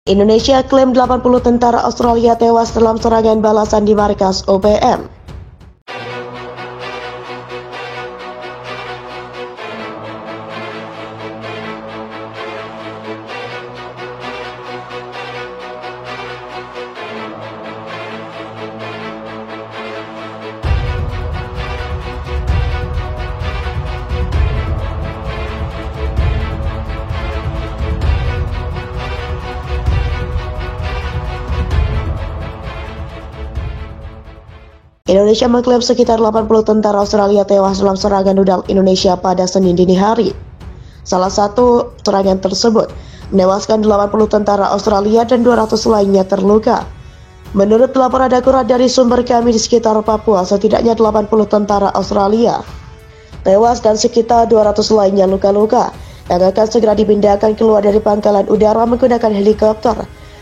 Indonesia klaim 80 tentara Australia tewas dalam serangan balasan di markas OPM. Indonesia mengklaim sekitar 80 tentara Australia tewas dalam serangan rudal Indonesia pada Senin dini hari. Salah satu serangan tersebut menewaskan 80 tentara Australia dan 200 lainnya terluka. Menurut laporan akurat dari sumber kami di sekitar Papua, setidaknya 80 tentara Australia tewas dan sekitar 200 lainnya luka-luka yang akan segera dipindahkan keluar dari pangkalan udara menggunakan helikopter,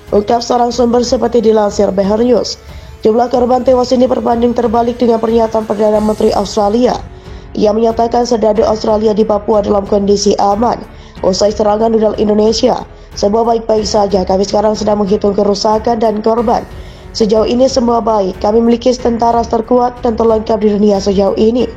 ungkap seorang sumber seperti dilansir BR News. Jumlah korban tewas ini berbanding terbalik dengan pernyataan Perdana Menteri Australia. Ia menyatakan serdadu Australia di Papua dalam kondisi aman usai serangan rudal Indonesia. Semua baik-baik saja, kami sekarang sedang menghitung kerusakan dan korban. Sejauh ini semua baik, kami memiliki tentara terkuat dan terlengkap di dunia sejauh ini.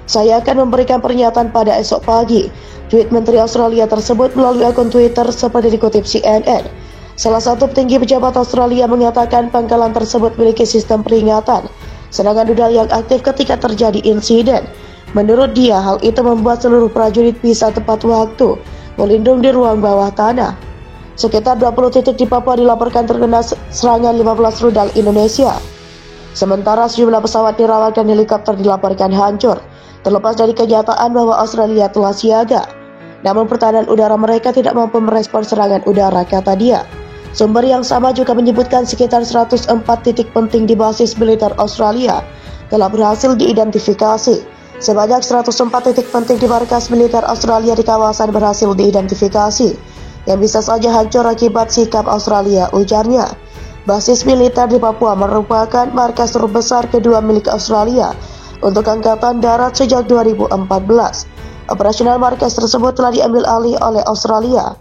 Saya akan memberikan pernyataan pada esok pagi. Tweet Menteri Australia tersebut melalui akun Twitter seperti dikutip CNN. Salah satu petinggi pejabat Australia mengatakan pangkalan tersebut memiliki sistem peringatan serangan rudal yang aktif ketika terjadi insiden. Menurut dia, hal itu membuat seluruh prajurit bisa tepat waktu melindung di ruang bawah tanah. Sekitar 20 titik di Papua dilaporkan terkena serangan 15 rudal Indonesia. Sementara sejumlah pesawat dirawat dan helikopter dilaporkan hancur, terlepas dari kenyataan bahwa Australia telah siaga. Namun pertahanan udara mereka tidak mampu merespon serangan udara, kata dia. Sumber yang sama juga menyebutkan sekitar 104 titik penting di basis militer Australia telah berhasil diidentifikasi. Sebanyak 104 titik penting di markas militer Australia di kawasan berhasil diidentifikasi, yang bisa saja hancur akibat sikap Australia, ujarnya. Basis militer di Papua merupakan markas terbesar kedua milik Australia untuk Angkatan Darat sejak 2014. Operasional markas tersebut telah diambil alih oleh Australia,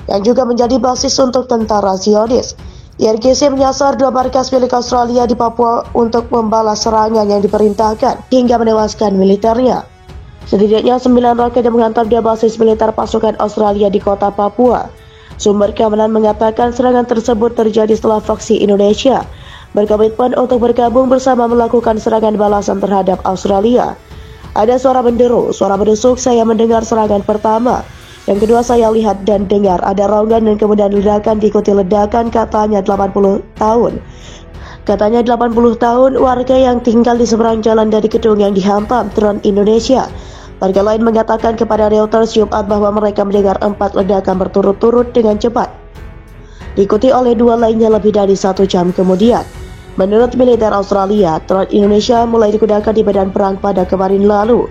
yang juga menjadi basis untuk tentara Zionis. IRGC menyasar dua markas milik Australia di Papua untuk membalas serangan yang diperintahkan hingga menewaskan militernya. Setidaknya 9 roket yang menghantam dua basis militer pasukan Australia di kota Papua. Sumber keamanan mengatakan serangan tersebut terjadi setelah faksi Indonesia berkomitmen untuk bergabung bersama melakukan serangan balasan terhadap Australia. Ada suara menderu, suara berdesuk, saya mendengar serangan pertama. Yang kedua saya lihat dan dengar ada ronggan dan kemudian ledakan diikuti ledakan, katanya 80 tahun. Katanya 80 tahun warga yang tinggal di seberang jalan dari gedung yang dihantam drone Indonesia. Warga lain mengatakan kepada Reuters Jumat bahwa mereka mendengar 4 ledakan berturut-turut dengan cepat, diikuti oleh 2 lainnya lebih dari 1 jam kemudian. Menurut militer Australia, drone Indonesia mulai digunakan di medan perang pada kemarin lalu.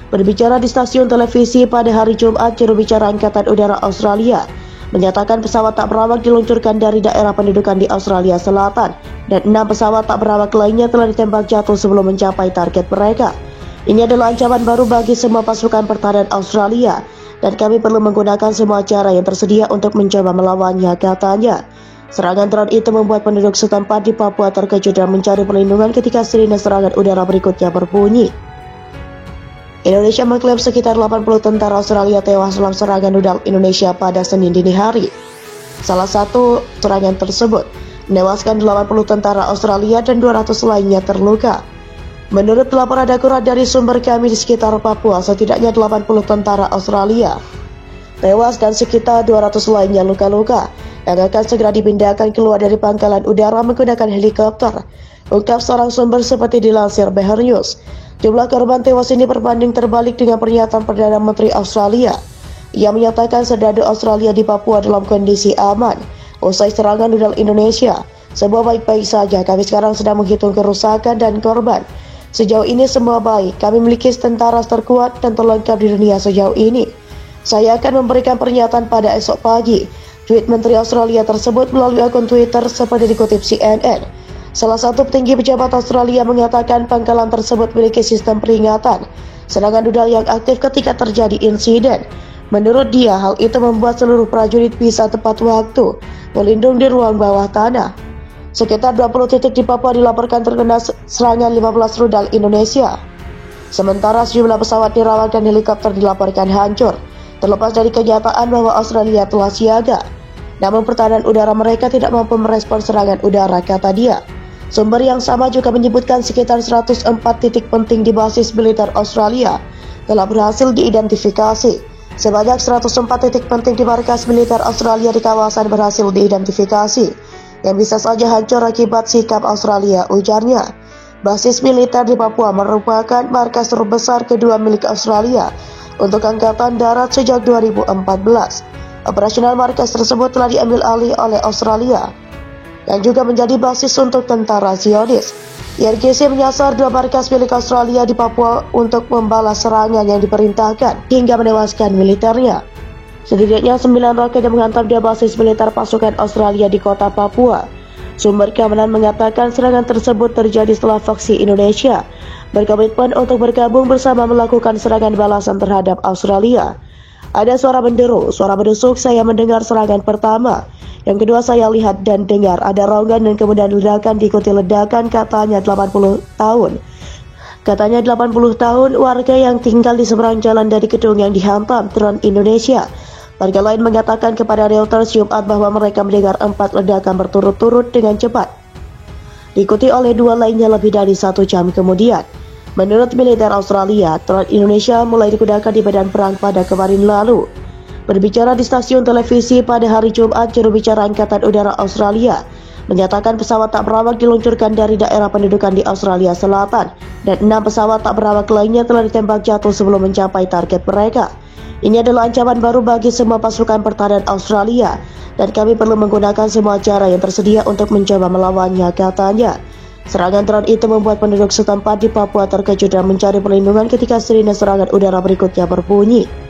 Berbicara di stasiun televisi pada hari Jumat, juru bicara Angkatan Udara Australia menyatakan pesawat tak berawak diluncurkan dari daerah pendudukan di Australia Selatan dan 6 pesawat tak berawak lainnya telah ditembak jatuh sebelum mencapai target mereka. Ini adalah ancaman baru bagi semua pasukan pertahanan Australia dan kami perlu menggunakan semua cara yang tersedia untuk mencoba melawannya, katanya. Serangan drone itu membuat penduduk setempat di Papua terkejut dan mencari perlindungan ketika sirine serangan udara berikutnya berbunyi. Indonesia mengklaim sekitar 80 tentara Australia tewas dalam serangan rudal Indonesia pada Senin dini hari. Salah satu serangan tersebut menewaskan 80 tentara Australia dan 200 lainnya terluka. Menurut laporan akurat dari sumber kami di sekitar Papua, setidaknya 80 tentara Australia tewas dan sekitar 200 lainnya luka-luka yang akan segera dipindahkan keluar dari pangkalan udara menggunakan helikopter, ungkap seorang sumber seperti dilansir BR News. Jumlah korban tewas ini berbanding terbalik dengan pernyataan Perdana Menteri Australia. Ia menyatakan serdadu Australia di Papua dalam kondisi aman usai serangan rudal Indonesia. Semua baik-baik saja, kami sekarang sedang menghitung kerusakan dan korban. Sejauh ini semua baik, kami memiliki tentara terkuat dan terlengkap di dunia sejauh ini. Saya akan memberikan pernyataan pada esok pagi. Tweet Menteri Australia tersebut melalui akun Twitter seperti dikutip CNN. Salah satu petinggi pejabat Australia mengatakan pangkalan tersebut memiliki sistem peringatan serangan rudal yang aktif ketika terjadi insiden. Menurut dia, hal itu membuat seluruh prajurit bisa tepat waktu melindung di ruang bawah tanah. Sekitar 20 titik di Papua dilaporkan terkena serangan 15 rudal Indonesia. Sementara sejumlah pesawat dirawat dan helikopter dilaporkan hancur, terlepas dari kenyataan bahwa Australia telah siaga. Namun pertahanan udara mereka tidak mampu merespon serangan udara, kata dia. Sumber yang sama juga menyebutkan sekitar 104 titik penting di basis militer Australia telah berhasil diidentifikasi. Sebanyak 104 titik penting di markas militer Australia di kawasan berhasil diidentifikasi, yang bisa saja hancur akibat sikap Australia, ujarnya. Basis militer di Papua merupakan markas terbesar kedua milik Australia untuk Angkatan Darat sejak 2014. Operasional markas tersebut telah diambil alih oleh Australia, yang juga menjadi basis untuk tentara Zionis. IRGC menyasar 2 markas milik Australia di Papua untuk membalas serangan yang diperintahkan hingga menewaskan militernya. Setidaknya 9 roket yang menghantam 2 basis militer pasukan Australia di kota Papua. Sumber keamanan mengatakan serangan tersebut terjadi setelah faksi Indonesia berkomitmen untuk bergabung bersama melakukan serangan balasan terhadap Australia. Ada suara menderu, suara berdesuk, saya mendengar serangan pertama. Yang kedua saya lihat dan dengar ada ronggan dan kemudian ledakan diikuti ledakan, katanya 80 tahun. Katanya 80 tahun warga yang tinggal di seberang jalan dari gedung yang dihantam drone Indonesia. Warga lain mengatakan kepada Reuters Jumat bahwa mereka mendengar 4 ledakan berturut-turut dengan cepat, diikuti oleh 2 lainnya lebih dari 1 jam kemudian. Menurut militer Australia, drone Indonesia mulai digunakan di medan perang pada kemarin lalu. Berbicara di stasiun televisi pada hari Jumat, juru bicara Angkatan Udara Australia menyatakan pesawat tak berawak diluncurkan dari daerah pendudukan di Australia Selatan dan 6 pesawat tak berawak lainnya telah ditembak jatuh sebelum mencapai target mereka. Ini adalah ancaman baru bagi semua pasukan pertahanan Australia dan kami perlu menggunakan semua cara yang tersedia untuk mencoba melawannya, katanya. Serangan drone itu membuat penduduk setempat di Papua terkejut dan mencari perlindungan ketika sirine serangan udara berikutnya berbunyi.